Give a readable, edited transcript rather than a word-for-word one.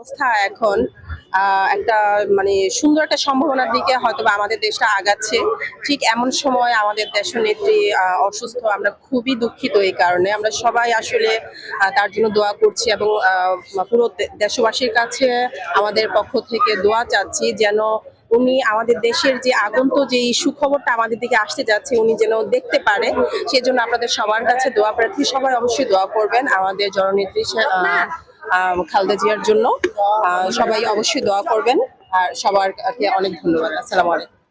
অবস্থা এখন একটা মানে সুন্দর একটা সম্ভাবনার দিকে হয়তোবা আমাদের দেশটা আগাচ্ছে। ঠিক এমন সময় আমাদের দেশনেত্রী অসুস্থ। আমরা খুবই দুঃখিত এই কারণে। আমরা সবাই আসলে তার জন্য দোয়া করছি এবং পুরো দেশবাসীর কাছে আমাদের পক্ষ থেকে দোয়া চাচ্ছি যেন উনি আমাদের দেশের যে আগন্তুক যে সুখবরটা আমাদের দিকে আসতে যাচ্ছে উনি যেন দেখতে পারে। সেজন্য আপনাদের সবার কাছে দোয়া প্রার্থী। সবাই অবশ্যই দোয়া করবেন আমাদের জননেত্রী খালেদা জিয়ার জন্য। সবাই অবশ্যই দোয়া করবেন। আর সবারকে অনেক ধন্যবাদ। আসসালামু আলাইকুম।